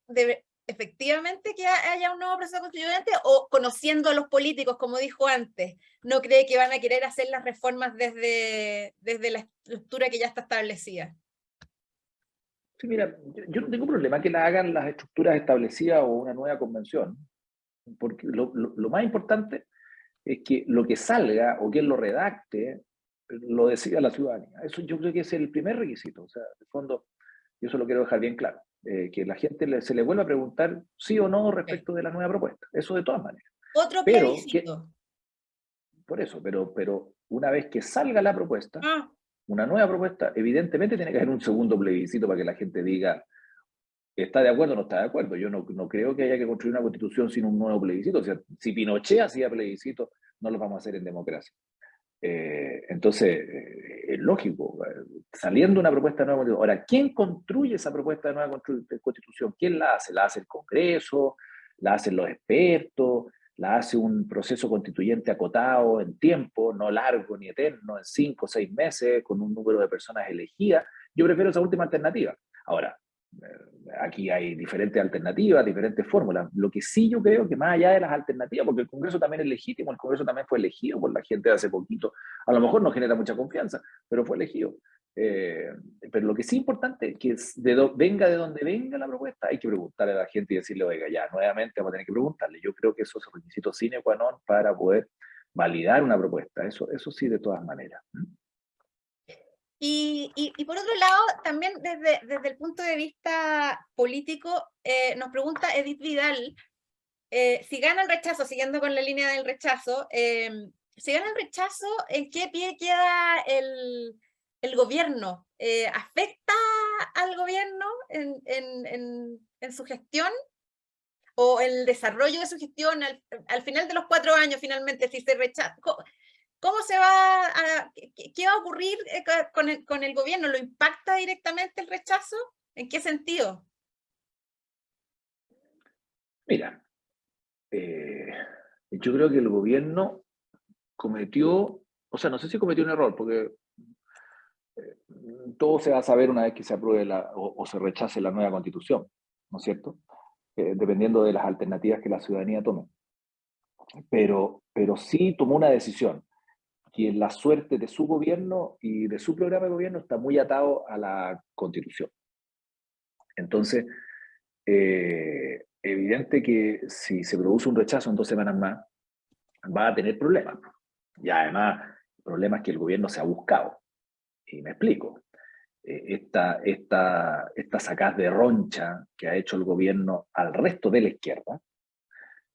efectivamente que haya un nuevo proceso constituyente o conociendo a los políticos, como dijo antes, no cree que van a querer hacer las reformas desde la estructura que ya está establecida. Sí, mira, yo no tengo problema que la hagan las estructuras establecidas o una nueva convención, porque lo más importante es que lo que salga o quien lo redacte lo decida la ciudadanía. Eso yo creo que es el primer requisito. O sea, en el fondo, yo eso lo quiero dejar bien claro, que la gente se le vuelva a preguntar sí o no Okay. respecto de la nueva propuesta. Eso de todas maneras. Otro Pero, plebiscito. por eso, pero una vez que salga la propuesta, Ah, una nueva propuesta, evidentemente tiene que haber un segundo plebiscito para que la gente diga está de acuerdo o no está de acuerdo. Yo no creo que haya que construir una constitución sin un nuevo plebiscito. O sea, si Pinochet hacía plebiscito, no lo vamos a hacer en democracia. Entonces, es lógico, saliendo una propuesta de nueva constitución. Ahora, ¿quién construye esa propuesta de nueva constitución? ¿Quién la hace? ¿La hace el Congreso? ¿La hacen los expertos? ¿La hace un proceso constituyente acotado en tiempo, no largo ni eterno, en 5 o 6 meses, con un número de personas elegidas? Yo prefiero esa última alternativa. Ahora, aquí hay diferentes alternativas, diferentes fórmulas. Lo que sí yo creo que más allá de las alternativas, porque el Congreso también es legítimo, el Congreso también fue elegido por la gente de hace poquito, a lo mejor no genera mucha confianza, pero fue elegido. Pero lo que sí es importante es que venga de donde venga la propuesta, hay que preguntarle a la gente y decirle, oiga, ya, nuevamente vamos a tener que preguntarle. Yo creo que eso es un requisito sine qua non para poder validar una propuesta, eso sí, de todas maneras. y por otro lado, también desde el punto de vista político, nos pregunta Edith Vidal, si gana el rechazo, siguiendo con la línea del rechazo, si gana el rechazo, ¿en qué pie queda el gobierno? ¿Afecta al gobierno en su gestión o el desarrollo de su gestión al final de los 4 años, finalmente, si se rechaza? ¿Cómo se va qué va a ocurrir con el gobierno? ¿Lo impacta directamente el rechazo? ¿En qué sentido? Mira, yo creo que el gobierno cometió, o sea, no sé si cometió un error, porque todo se va a saber una vez que se apruebe o se rechace la nueva constitución, ¿no es cierto? Dependiendo de las alternativas que la ciudadanía tome. Pero sí tomó una decisión, que la suerte de su gobierno y de su programa de gobierno está muy atado a la Constitución. Entonces, evidente que si se produce un rechazo en 2 semanas más, va a tener problemas. Y además, problemas que el gobierno se ha buscado. Y me explico. Esta sacada de roncha que ha hecho el gobierno al resto de la izquierda,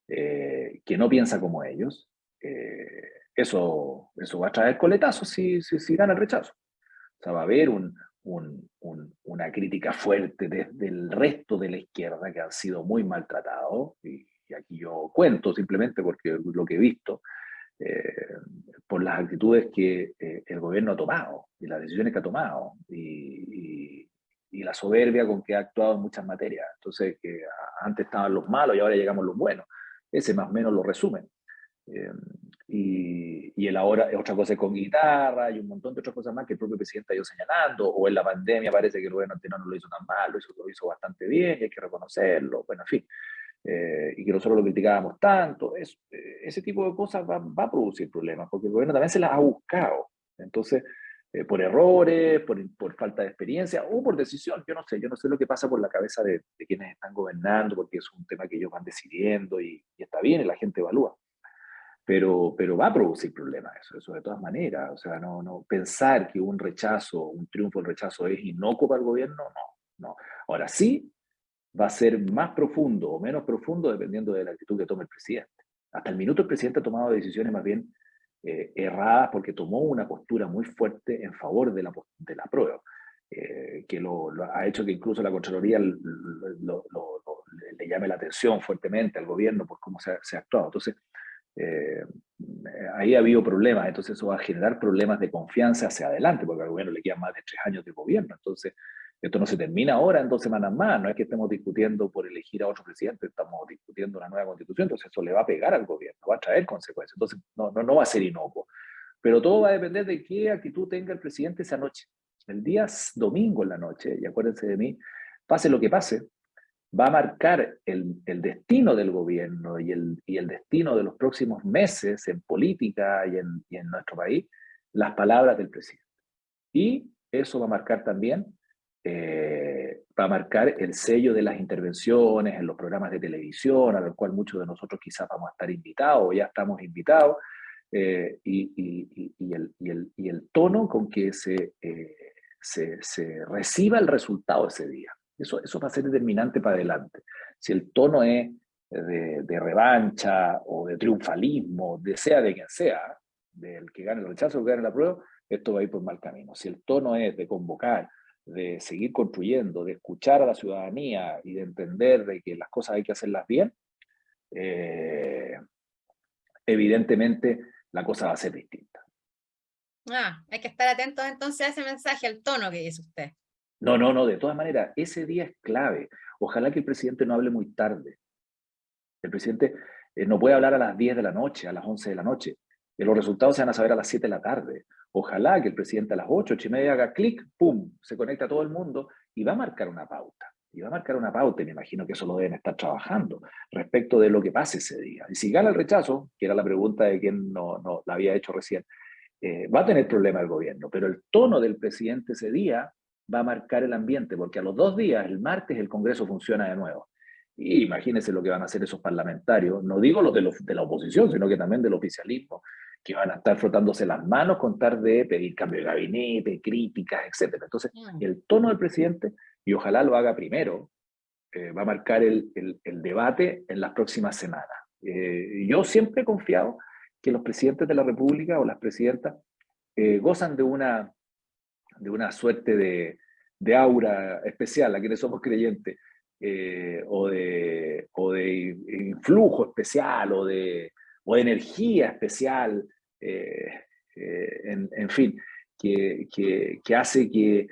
que no piensa como ellos, eso va a traer coletazos si gana el rechazo. O sea, va a haber una crítica fuerte desde el resto de la izquierda que han sido muy maltratados, y aquí yo cuento simplemente porque lo que he visto, por las actitudes que el gobierno ha tomado y las decisiones que ha tomado y la soberbia con que ha actuado en muchas materias. Entonces, que antes estaban los malos y ahora llegamos los buenos. Ese más o menos lo resumen. Y el ahora, otra cosa es con guitarra y un montón de otras cosas más que el propio presidente ha ido señalando, o en la pandemia parece que el gobierno anterior no lo hizo tan mal, lo hizo bastante bien y hay que reconocerlo, bueno, en fin, y que nosotros lo criticábamos tanto, ese tipo de cosas va a producir problemas, porque el gobierno también se las ha buscado, entonces, por errores, por falta de experiencia o por decisión, yo no sé lo que pasa por la cabeza de quienes están gobernando, porque es un tema que ellos van decidiendo y está bien y la gente evalúa. Pero va a producir problemas eso de todas maneras. O sea, no pensar que un rechazo, un triunfo del rechazo es inocuo para el gobierno, no. Ahora sí, va a ser más profundo o menos profundo dependiendo de la actitud que tome el presidente. Hasta el minuto el presidente ha tomado decisiones más bien erradas porque tomó una postura muy fuerte en favor de la prueba, que lo ha hecho que incluso la Contraloría le llame la atención fuertemente al gobierno por cómo se ha actuado. Entonces, eh, ahí ha habido problemas, entonces eso va a generar problemas de confianza hacia adelante, porque al gobierno le quedan más de 3 años de gobierno, entonces esto no se termina ahora en 2 semanas más, no es que estemos discutiendo por elegir a otro presidente, estamos discutiendo una nueva constitución, entonces eso le va a pegar al gobierno, va a traer consecuencias, entonces no va a ser inocuo, pero todo va a depender de qué actitud tenga el presidente esa noche. El día domingo en la noche, y acuérdense de mí, pase lo que pase, va a marcar el destino del gobierno y el destino de los próximos meses en política y en nuestro país, las palabras del presidente. Y eso va a marcar también, va a marcar el sello de las intervenciones en los programas de televisión, a los cuales muchos de nosotros quizás vamos a estar invitados o ya estamos invitados, y el tono con que se reciba el resultado ese día. Eso va a ser determinante para adelante. Si el tono es de revancha o de triunfalismo, sea de quien sea, del que gane el rechazo o que gane la prueba, esto va a ir por mal camino. Si el tono es de convocar, de seguir construyendo, de escuchar a la ciudadanía y de entender de que las cosas hay que hacerlas bien, evidentemente la cosa va a ser distinta. Hay que estar atentos entonces a ese mensaje, al tono que dice usted. No, de todas maneras, ese día es clave. Ojalá que el presidente no hable muy tarde. El presidente no puede hablar a las 10 de la noche, a las 11 de la noche. Los resultados se van a saber a las 7 de la tarde. Ojalá que el presidente a las 8, 8:30 haga clic, pum, se conecta a todo el mundo y va a marcar una pauta. Y va a marcar una pauta, y me imagino que eso lo deben estar trabajando, respecto de lo que pase ese día. Y si gana el rechazo, que era la pregunta de quien no la había hecho recién, va a tener problema el gobierno, pero el tono del presidente ese día va a marcar el ambiente, porque a los 2 días, el martes, el Congreso funciona de nuevo. Y imagínense lo que van a hacer esos parlamentarios, no digo los de la oposición, sino que también del oficialismo, que van a estar frotándose las manos con tal de pedir cambio de gabinete, críticas, etc. Entonces, el tono del presidente, y ojalá lo haga primero, va a marcar el debate en las próximas semanas. Yo siempre he confiado que los presidentes de la República o las presidentas gozan de una suerte de aura especial, a quienes somos creyentes, o de influjo especial, o de energía especial, en fin, que hace que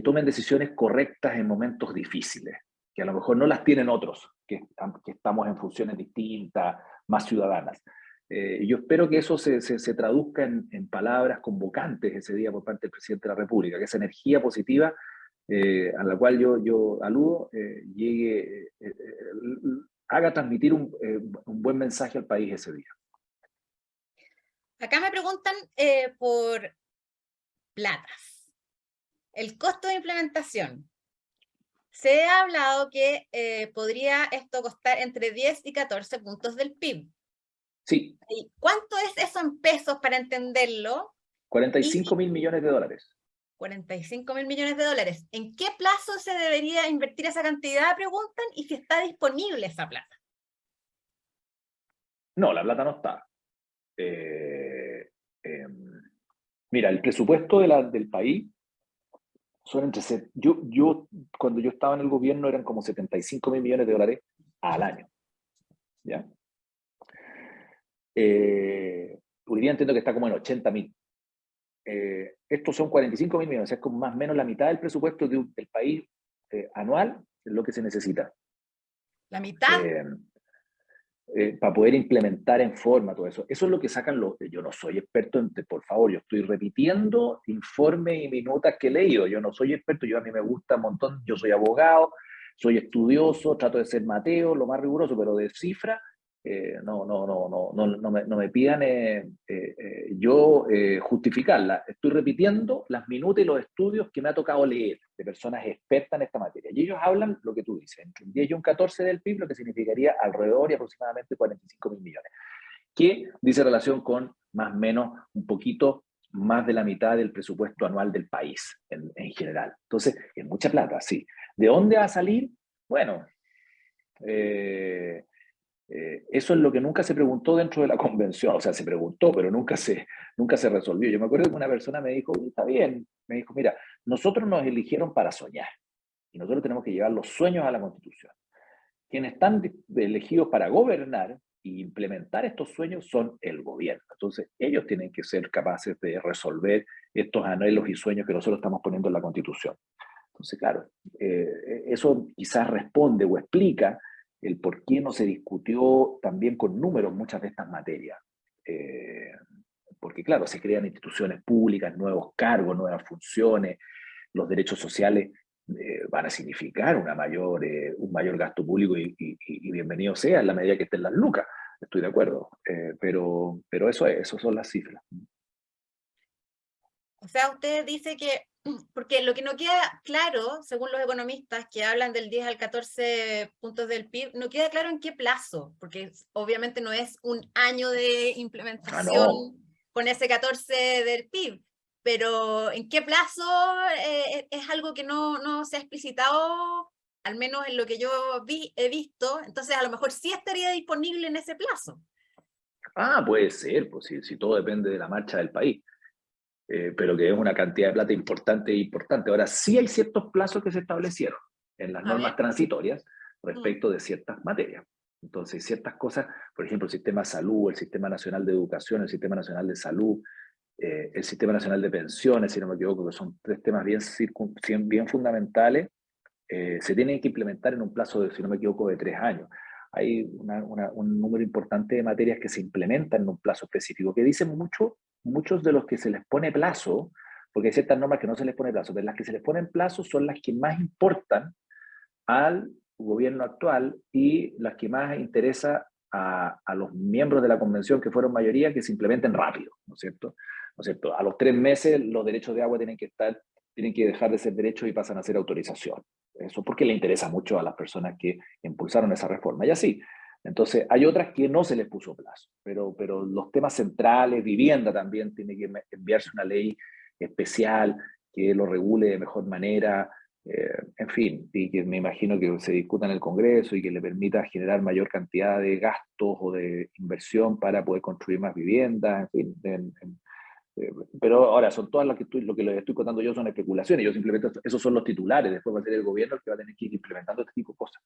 tomen decisiones correctas en momentos difíciles, que a lo mejor no las tienen otros, que estamos en funciones distintas, más ciudadanas. Yo espero que eso se traduzca en palabras convocantes ese día por parte del presidente de la República, que esa energía positiva a la cual yo aludo llegue, haga transmitir un buen mensaje al país ese día. Acá me preguntan por platas. El costo de implementación. Se ha hablado que podría esto costar entre 10 y 14 puntos del PIB. Sí, ¿Y cuánto es eso en pesos para entenderlo? 45 Y mil millones de dólares. 45.000 millones de dólares. ¿En qué plazo se debería invertir esa cantidad? Preguntan, y si está disponible esa plata. No, la plata no está. Eh, eh, Mira, el presupuesto del país son cuando yo estaba en el gobierno eran como 75 mil millones de dólares al año. ¿Ya? Hoy día entiendo que está como en 80 mil. Estos son 45 mil millones, es como más o menos la mitad del presupuesto del país anual, es lo que se necesita. La mitad. Eh, para poder implementar en forma todo eso. Eso es lo que sacan los... Yo no soy experto en... Por favor, yo estoy repitiendo informes y minutas que he leído. Yo no soy experto, yo a mí me gusta un montón, yo soy abogado, soy estudioso, trato de ser Mateo, lo más riguroso, pero de cifra, no me pidan justificarla. Estoy repitiendo las minutas y los estudios que me ha tocado leer de personas expertas en esta materia. Y ellos hablan lo que tú dices, entre un 10 y un 14 del PIB, lo que significaría alrededor y aproximadamente 45 mil millones, que dice relación con más o menos un poquito más de la mitad del presupuesto anual del país en general. Entonces, es mucha plata, sí. ¿De dónde va a salir? Bueno, eso es lo que nunca se preguntó dentro de la convención, o sea, se preguntó, pero nunca se resolvió. Yo me acuerdo que una persona me dijo, está bien, me dijo, mira, nosotros nos eligieron para soñar y nosotros tenemos que llevar los sueños a la Constitución. Quienes están elegidos para gobernar e implementar estos sueños son el gobierno. Entonces, ellos tienen que ser capaces de resolver estos anhelos y sueños que nosotros estamos poniendo en la Constitución. Entonces, claro, eso quizás responde o explica el por qué no se discutió también con números muchas de estas materias. Eh, Porque, claro, se crean instituciones públicas, nuevos cargos, nuevas funciones, los derechos sociales van a significar un mayor gasto público y bienvenido sea en la medida que estén las lucas. Estoy de acuerdo, pero eso son las cifras. O sea, usted dice que, porque lo que no queda claro, según los economistas que hablan del 10 al 14 puntos del PIB, no queda claro en qué plazo, porque obviamente no es un año de Ah, implementación no. con ese 14 del PIB, pero en qué plazo es algo que no se ha explicitado, al menos en lo que yo he visto, entonces a lo mejor sí estaría disponible en ese plazo. Ah, puede ser, pues si todo depende de la marcha del país. Pero que es una cantidad de plata importante e importante. Ahora, sí hay ciertos plazos que se establecieron en las A ver. normas transitorias Mm. respecto de ciertas materias. Entonces, ciertas cosas, por ejemplo, el sistema de salud, el sistema nacional de educación, el sistema nacional de salud, el sistema nacional de pensiones, si no me equivoco, que son tres temas bien fundamentales, se tienen que implementar en un plazo de, si no me equivoco, de 3 años. Hay un número importante de materias que se implementan en un plazo específico, que dicen muchos de los que se les pone plazo, porque hay ciertas normas que no se les pone plazo, pero las que se les ponen plazo son las que más importan al gobierno actual y las que más interesa a los miembros de la convención que fueron mayoría que se implementen rápido, ¿no es cierto? ¿No es cierto? A los 3 meses los derechos de agua tienen que dejar de ser derechos y pasan a ser autorización. Eso porque le interesa mucho a las personas que impulsaron esa reforma. Y así. Entonces, hay otras que no se les puso plazo, pero los temas centrales, vivienda también, tiene que enviarse una ley especial que lo regule de mejor manera, en fin, y que me imagino que se discuta en el Congreso y que le permita generar mayor cantidad de gastos o de inversión para poder construir más viviendas, en fin. Eh, pero ahora, son todas lo que les estoy contando yo son especulaciones, yo simplemente, esos son los titulares, después va a ser el gobierno el que va a tener que ir implementando este tipo de cosas.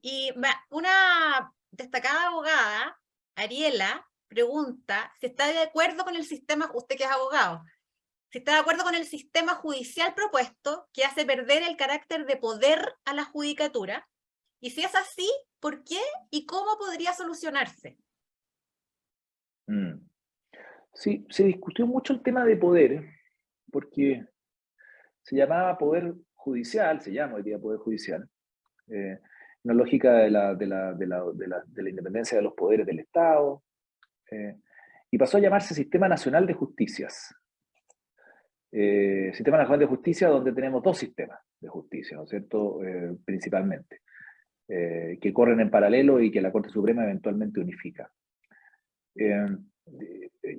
Y una destacada abogada, Ariela, pregunta si está de acuerdo con el sistema, usted que es abogado, si está de acuerdo con el sistema judicial propuesto que hace perder el carácter de poder a la judicatura, y si es así, ¿por qué y cómo podría solucionarse? Mm. Sí, se discutió mucho el tema de poder, porque se llamaba poder judicial, se llama hoy día poder judicial, una lógica de la independencia de los poderes del Estado, y pasó a llamarse Sistema Nacional de Justicias. Sistema Nacional de Justicia, donde tenemos dos sistemas de justicia, ¿no es cierto? Principalmente, que corren en paralelo y que la Corte Suprema eventualmente unifica. Eh,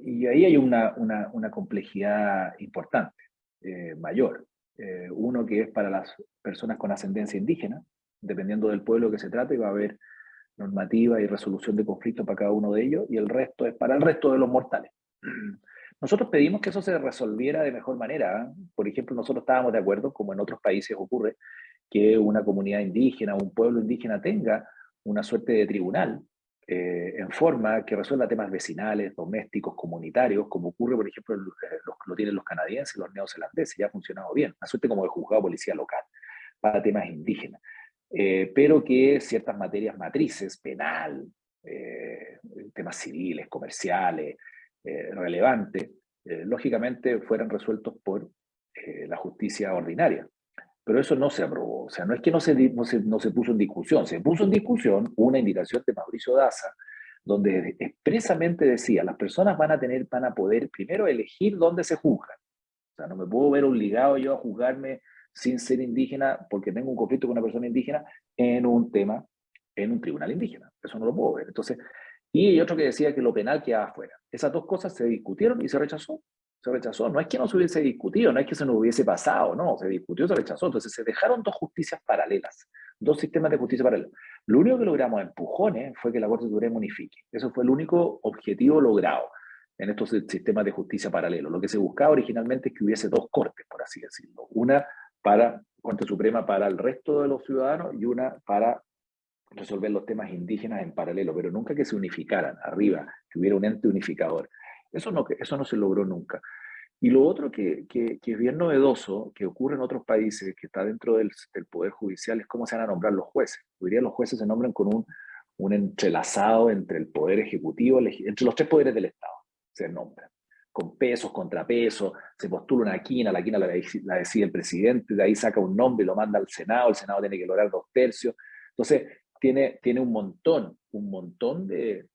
y ahí hay una complejidad importante, mayor. Uno que es para las personas con ascendencia indígena, dependiendo del pueblo que se trate, va a haber normativa y resolución de conflictos para cada uno de ellos, y el resto es para el resto de los mortales. Nosotros pedimos que eso se resolviera de mejor manera, ¿eh? Por ejemplo, nosotros estábamos de acuerdo, como en otros países ocurre, que una comunidad indígena o un pueblo indígena tenga una suerte de tribunal en forma que resuelva temas vecinales, domésticos, comunitarios, como ocurre, por ejemplo, lo tienen los canadienses, los neozelandeses, ya ha funcionado bien, una suerte como de juzgado de policía local para temas indígenas, pero que ciertas materias matrices, penal, temas civiles, comerciales, relevantes, lógicamente fueran resueltos por la justicia ordinaria. Pero eso no se aprobó. O sea, no es que no se puso en discusión, se puso en discusión una indicación de Mauricio Daza, donde expresamente decía, las personas van a poder primero elegir dónde se juzgan. O sea, no me puedo ver obligado yo a juzgarme sin ser indígena porque tengo un conflicto con una persona indígena en un tema, en un tribunal indígena. Eso no lo puedo ver. Entonces, y hay otro que decía que lo penal quedaba afuera. Esas dos cosas se discutieron y se rechazó. Se rechazó. No es que no se hubiese discutido, no es que se nos hubiese pasado, no, se discutió, se rechazó. Entonces se dejaron dos justicias paralelas, dos sistemas de justicia paralelos. Lo único que logramos a empujones fue que la Corte Suprema unifique. Eso fue el único objetivo logrado en estos sistemas de justicia paralelos. Lo que se buscaba originalmente es que hubiese dos cortes, por así decirlo. Una para Corte Suprema para el resto de los ciudadanos y una para resolver los temas indígenas en paralelo, pero nunca que se unificaran arriba, que hubiera un ente unificador. Eso no se logró nunca. Y lo otro que es bien novedoso, que ocurre en otros países, que está dentro del Poder Judicial, es cómo se van a nombrar los jueces. Hoy día los jueces se nombran con un entrelazado entre el Poder Ejecutivo, entre los tres poderes del Estado, se nombran. Con pesos, contrapesos, se postula una quina, la quina la decide el presidente, de ahí saca un nombre y lo manda al Senado, el Senado tiene que lograr 2/3. Entonces, tiene un montón de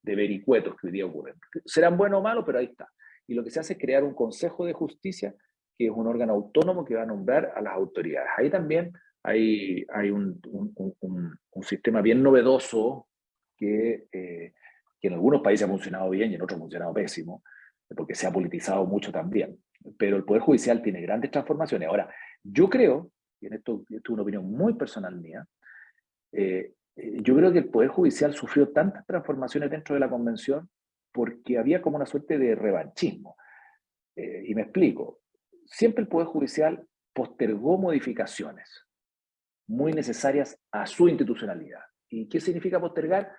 vericuetos que hoy día ocurren. Serán buenos o malos, pero ahí está. Y lo que se hace es crear un Consejo de Justicia, que es un órgano autónomo que va a nombrar a las autoridades. Ahí también hay un sistema bien novedoso que en algunos países ha funcionado bien y en otros ha funcionado pésimo, porque se ha politizado mucho también. Pero el Poder Judicial tiene grandes transformaciones. Ahora, yo creo, y en esto es una opinión muy personal mía, yo creo que el Poder Judicial sufrió tantas transformaciones dentro de la Convención porque había como una suerte de revanchismo. Y me explico. Siempre el Poder Judicial postergó modificaciones muy necesarias a su institucionalidad. ¿Y qué significa postergar?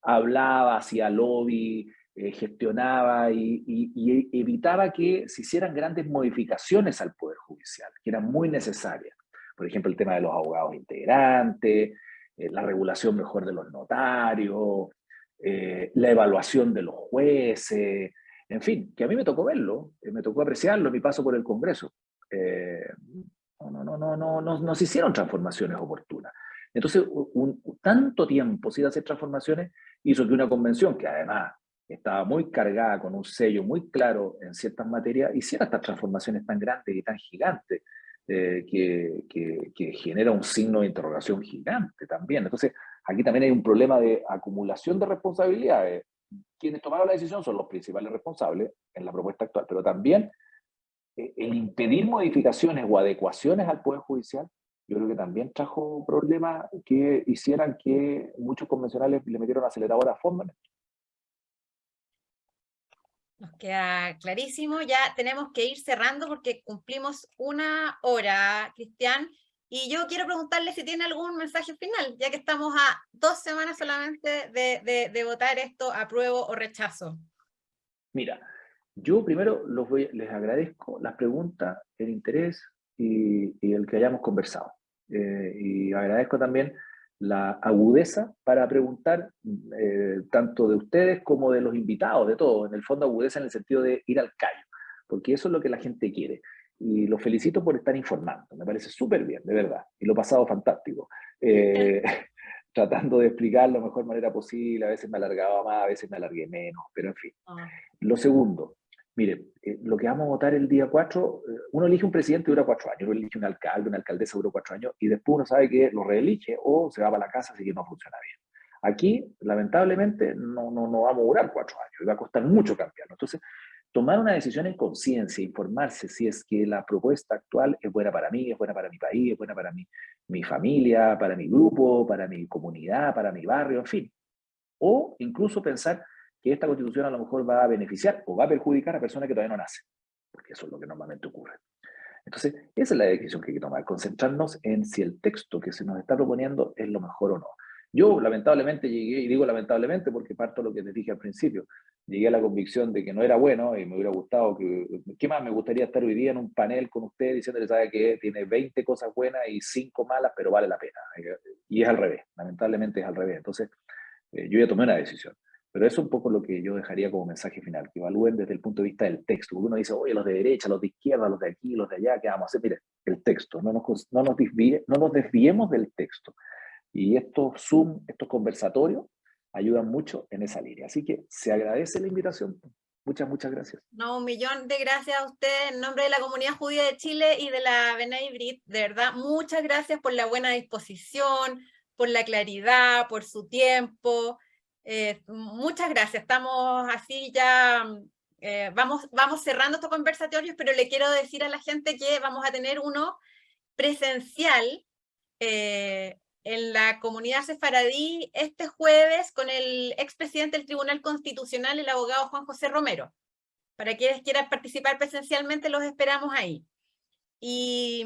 Hablaba, hacía lobby, gestionaba y evitaba que se hicieran grandes modificaciones al Poder Judicial, que eran muy necesarias. Por ejemplo, el tema de los abogados integrantes, la regulación mejor de los notarios, la evaluación de los jueces, en fin, que a mí me tocó verlo, me tocó apreciarlo en mi paso por el Congreso. Eh, no se hicieron transformaciones oportunas. Entonces, tanto tiempo sin hacer transformaciones hizo que una convención, que además estaba muy cargada con un sello muy claro en ciertas materias, hiciera estas transformaciones tan grandes y tan gigantes, que genera un signo de interrogación gigante también. Entonces, aquí también hay un problema de acumulación de responsabilidades. Quienes tomaron la decisión son los principales responsables en la propuesta actual, pero también el impedir modificaciones o adecuaciones al Poder Judicial, yo creo que también trajo problemas que hicieran que muchos convencionales le metieron acelerador a fondo. Nos queda clarísimo, ya tenemos que ir cerrando porque cumplimos 1 hora, Cristian, y yo quiero preguntarle si tiene algún mensaje final, ya que estamos a 2 semanas solamente de votar esto, apruebo o rechazo. Mira, yo primero les agradezco las preguntas, el interés y el que hayamos conversado. Y agradezco también la agudeza para preguntar, tanto de ustedes como de los invitados, de todos. En el fondo, agudeza en el sentido de ir al callo, porque eso es lo que la gente quiere. Y los felicito por estar informando, me parece súper bien, de verdad. Y lo he pasado fantástico. tratando de explicar la mejor manera posible, a veces me alargaba más, a veces me alargué menos, pero en fin. Lo segundo, mire, lo que vamos a votar el día 4, uno elige un presidente que dura 4 años, uno elige un alcalde, una alcaldesa dura 4 años, y después uno sabe que lo reelige o se va para la casa, así que no funciona bien. Aquí, lamentablemente, no vamos a durar 4 años, y va a costar mucho cambiarlo. Entonces, tomar una decisión en conciencia, informarse si es que la propuesta actual es buena para mí, es buena para mi país, es buena para mi familia, para mi grupo, para mi comunidad, para mi barrio, en fin. O incluso pensar que esta constitución a lo mejor va a beneficiar o va a perjudicar a personas que todavía no nacen, porque eso es lo que normalmente ocurre. Entonces, esa es la decisión que hay que tomar, concentrarnos en si el texto que se nos está proponiendo es lo mejor o no. Yo lamentablemente llegué, y digo lamentablemente porque parto de lo que les dije al principio, llegué a la convicción de que no era bueno y me hubiera gustado, ¿qué más? Me gustaría estar hoy día en un panel con usted diciéndole, sabe que tiene 20 cosas buenas y 5 malas, pero vale la pena. Y es al revés, lamentablemente es al revés. Entonces, yo ya tomé una decisión. Pero eso es un poco lo que yo dejaría como mensaje final, que evalúen desde el punto de vista del texto. Porque uno dice, oye, los de derecha, los de izquierda, los de aquí, los de allá, ¿qué vamos a hacer? Mire, el texto, no nos desviemos del texto. Y estos Zoom, estos conversatorios, ayudan mucho en esa línea. Así que se agradece la invitación. Muchas gracias. No, 1.000.000 de gracias a usted en nombre de la comunidad judía de Chile y de la B'nai B'rith. De verdad, muchas gracias por la buena disposición, por la claridad, por su tiempo. Muchas gracias. Estamos así ya, vamos cerrando estos conversatorios, pero le quiero decir a la gente que vamos a tener uno presencial en la comunidad sefaradí este jueves con el expresidente del Tribunal Constitucional, el abogado Juan José Romero. Para quienes quieran participar presencialmente, los esperamos ahí. Y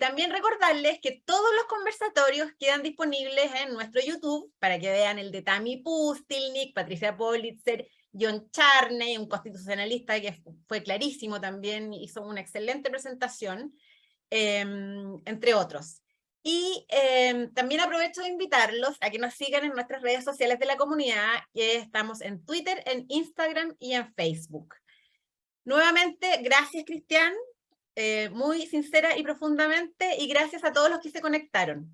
también recordarles que todos los conversatorios quedan disponibles en nuestro YouTube, para que vean el de Tammy Pustilnik, Patricia Politzer, John Charney, un constitucionalista que fue clarísimo también, hizo una excelente presentación, entre otros. Y también aprovecho de invitarlos a que nos sigan en nuestras redes sociales de la comunidad, que estamos en Twitter, en Instagram y en Facebook. Nuevamente, gracias, Cristian, muy sincera y profundamente, y gracias a todos los que se conectaron.